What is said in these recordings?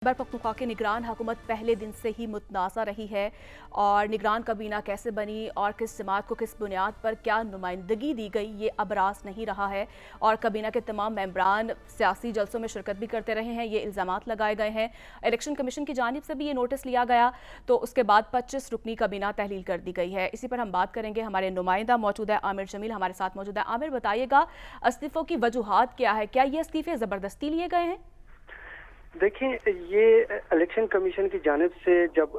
खैबर पख्तूनख्वा की निगरान हुकूमत पहले दिन से ही मुतनाज़ा रही है और निगरान काबीना कैसे बनी और किस जमात को किस बुनियाद पर क्या नुमाइंदगी दी गई ये अब राज नहीं रहा है। और काबीना के तमाम मेंबरान सियासी जलसों में शिरकत भी करते रहे हैं, ये इल्ज़ामात लगाए गए हैं। इलेक्शन कमीशन की जानिब से भी ये नोटिस लिया गया तो उसके बाद 25 रुकनी काबीना तहलील कर दी गई है। इसी पर हम बात करेंगे, हमारे नुमाइंदा मौजूद है आमिर जमील हमारे साथ मौजूद है। आमिर, बताइएगा इस्तीफ़ों की वजूहात क्या है, क्या ये इस्तीफ़े ज़बरदस्ती लिए गए हैं? देखिए, ये इलेक्शन कमीशन की जानिब से जब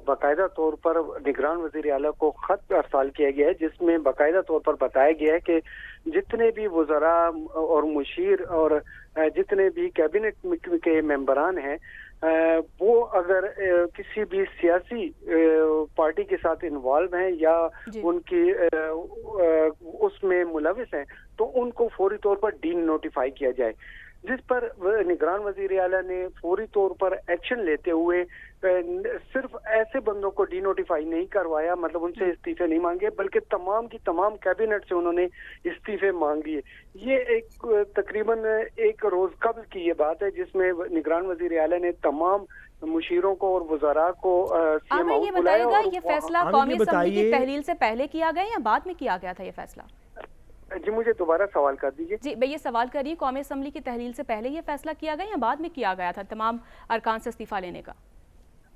बाकायदा तौर पर निगरान वज़ीर आला को खत अरसाल किया गया है, जिसमें बाकायदा तौर पर बताया गया है कि जितने भी वज़रा और मुशीर और जितने भी कैबिनेट के मेंबरान हैं, वो अगर किसी भी सियासी पार्टी के साथ इन्वॉल्व हैं या उनकी उसमें मुलविस हैं, तो उनको फौरी तौर पर डी नोटिफाई किया जाए। जिस पर निगरान वज़ीर आला ने फौरी तौर पर एक्शन लेते हुए सिर्फ ऐसे बंदों को डी नोटिफाई नहीं करवाया, मतलब उनसे इस्तीफे नहीं मांगे, बल्कि तमाम की तमाम कैबिनेट से उन्होंने इस्तीफे मांग लिए। ये एक तकरीबन एक रोज कबल की ये बात है, जिसमें निगरान वज़ीर आला ने तमाम मुशीरों को और वज़रा को सीएम हाउस बुलाया। ये बताइएगा, ये फैसला कौमी असम्बली की तहलील से पहले किया गया या बाद में किया गया था ये फैसला? जी, मुझे दोबारा सवाल कर दीजिए। जी, मैं ये सवाल कर रही हूँ, कौमी असम्बली की तहलील से पहले ये फैसला किया गया या बाद में किया गया था तमाम अरकान से इस्तीफा लेने का?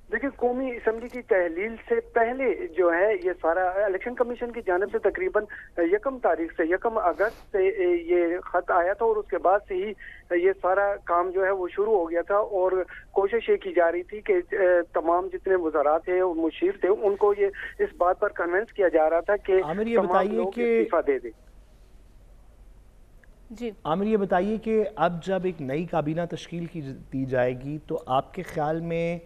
देखिए, कौमी असम्बली की तहलील से पहले जो है ये सारा इलेक्शन कमीशन की जानिब से तकरीबन 1 अगस्त से ये खत आया था और उसके बाद से ही ये सारा काम जो है वो शुरू हो गया था और कोशिश ये की जा रही थी कि तमाम जितने वज़रा थे और मुशीर थे उनको ये इस बात पर कन्विंस किया जा रहा था कि तमाम लोग इस्तीफा दे दें। जी आमिर, ये बताइए कि अब जब एक नई काबीना तश्कील दी जाएगी तो आपके ख्याल में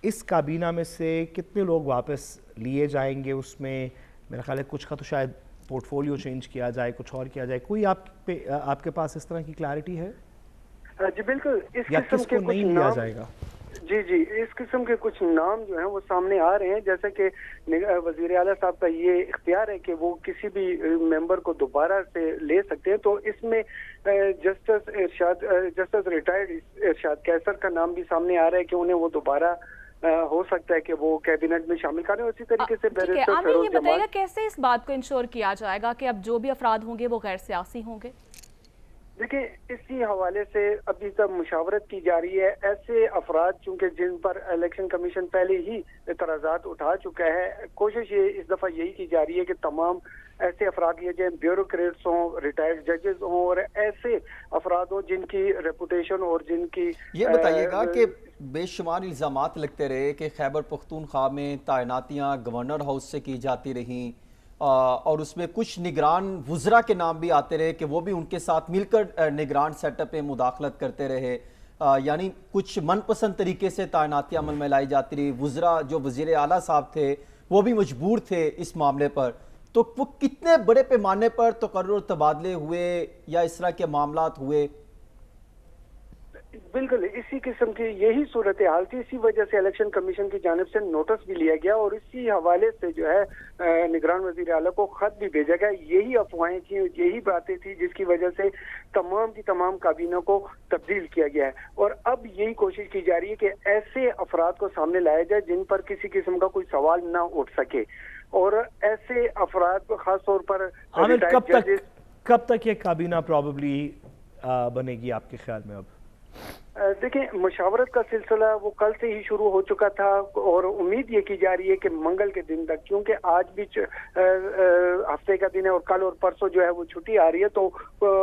इस काबीना में से कितने लोग वापस लिए जाएंगे? उसमें मेरा ख्याल है कुछ का तो शायद पोर्टफोलियो चेंज किया जाए, कुछ और किया जाए, कोई आपके पास इस तरह की क्लैरिटी है? जी बिल्कुल, इस या किस्म के नहीं लिया जाएगा? जी, इस किस्म के कुछ नाम जो हैं वो सामने आ रहे हैं, जैसे कि वज़ीर आला साहब का ये इख्तियार है कि वो किसी भी मेंबर को दोबारा से ले सकते हैं। तो इसमें जस्टिस रिटायर्ड इरशाद कैसर का नाम भी सामने आ रहा है कि उन्हें वो दोबारा हो सकता है कि वो कैबिनेट में शामिल करें। उसी तरीके से बैरिस्टर ये बताइएगा कैसे इस बात को इंश्योर किया जाएगा कि अब जो भी अफराद होंगे वो गैर सियासी होंगे? देखिए, इसी हवाले से अभी तक मुशावरत की जा रही है। ऐसे अफराद चूंकि जिन पर इलेक्शन कमीशन पहले ही एतराज़ात उठा चुका है, कोशिश ये इस दफ़ा यही की जा रही है कि तमाम ऐसे अफराद लिए जाए, ब्यूरोक्रेट्स हों, रिटायर्ड जजेस हों और ऐसे अफराद हों जिनकी रेपुटेशन और जिनकी। ये बताइएगा कि बेशुमार इल्ज़ामात लगते रहे कि खैबर पख्तूनख्वा में तैनातियाँ गवर्नर हाउस से की जाती रहीं और उसमें कुछ निगरान वुज़रा के नाम भी आते रहे कि वो भी उनके साथ मिलकर निगरान सेटअप में मुदाखलत करते रहे, यानी कुछ मनपसंद तरीके से तैनातियाँ अमल में लाई जाती रही। वुज़रा जो वज़ीर आला साहब थे वो भी मजबूर थे इस मामले पर, तो वो कितने बड़े पैमाने पर तकर्रुर तबादले हुए या इस तरह के मामलात हुए? बिल्कुल इसी किस्म की यही सूरत हाल थी, इसी वजह से इलेक्शन कमीशन की जानिब से नोटिस भी लिया गया और इसी हवाले से जो है निगरान वज़ीर आला को खत भी भेजा गया। यही अफवाहें थी, यही बातें थी जिसकी वजह से तमाम की तमाम काबीना को तब्दील किया गया है और अब यही कोशिश की जा रही है कि ऐसे अफराद को सामने लाया जाए जिन पर किसी किस्म का कोई सवाल ना उठ सके और ऐसे अफराद खास तौर पर कब तक ये काबीना प्रॉबेबली बनेगी आपके ख्याल में? अब देखिए, मुशावरत का सिलसिला वो कल से ही शुरू हो चुका था और उम्मीद ये की जा रही है कि मंगल के दिन तक, क्योंकि आज भी हफ्ते का दिन है और कल और परसों जो है वो छुट्टी आ रही है, तो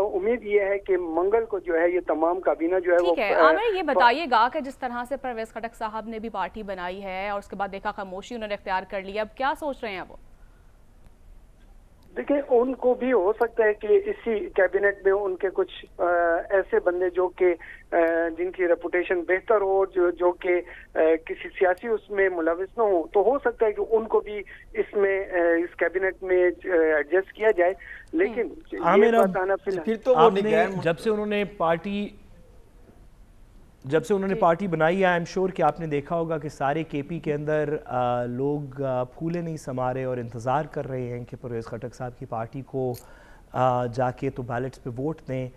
उम्मीद ये है कि मंगल को जो है ये तमाम काबीना जो है वो। आमिर, ये बताइएगा कि जिस तरह से परवेज खटक साहब ने भी पार्टी बनाई है और उसके बाद देखा खामोशी उन्होंने इख्तियार कर लिया, अब क्या सोच रहे हैं वो? देखिए, उनको भी हो सकता है कि इसी कैबिनेट में उनके कुछ ऐसे बंदे जो कि जिनकी रेपुटेशन बेहतर हो, जो कि किसी सियासी उसमें मुलविस न हो, तो हो सकता है कि उनको भी इसमें इस कैबिनेट में एडजस्ट किया जाए। लेकिन फिर तो वो जब से उन्होंने पार्टी बनाई है, आई एम श्योर कि आपने देखा होगा कि सारे केपी के अंदर लोग फूले नहीं समा रहे और इंतज़ार कर रहे हैं कि परवेज़ खटक साहब की पार्टी को जाके तो बैलेट्स पे वोट दें।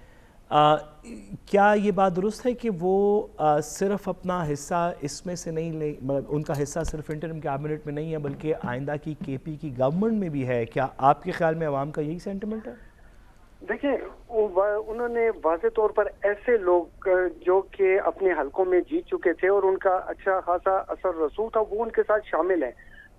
क्या ये बात दुरुस्त है कि वो सिर्फ अपना हिस्सा इसमें से नहीं ले, मतलब उनका हिस्सा सिर्फ इंटरिम कैबिनेट में नहीं है बल्कि आइंदा की केपी की गवर्नमेंट में भी है? क्या आपके ख्याल में अवाम का यही सेंटिमेंट है? देखिए, उन्होंने वाज़े तौर पर ऐसे लोग जो कि अपने हलकों में जीत चुके थे और उनका अच्छा खासा असर रसूख था, वो उनके साथ शामिल है।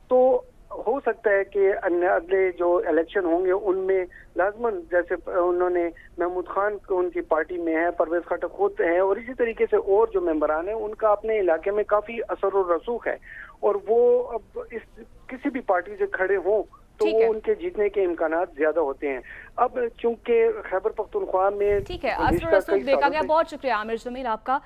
तो हो सकता है कि अगले जो इलेक्शन होंगे उनमें लाजमन, जैसे उन्होंने महमूद खान उनकी पार्टी में है, परवेज खटक खुद है, और इसी तरीके से और जो मेंबरान हैं उनका अपने इलाके में काफी असर और रसूख है, और वो अब इस किसी भी पार्टी से खड़े हों तो वो उनके जीतने के इम्कानात ज्यादा होते हैं। अब चूंकि खैबर पख्तूनख्वा में ठीक है, असर रसूख देखा गया। बहुत शुक्रिया आमिर जमील आपका।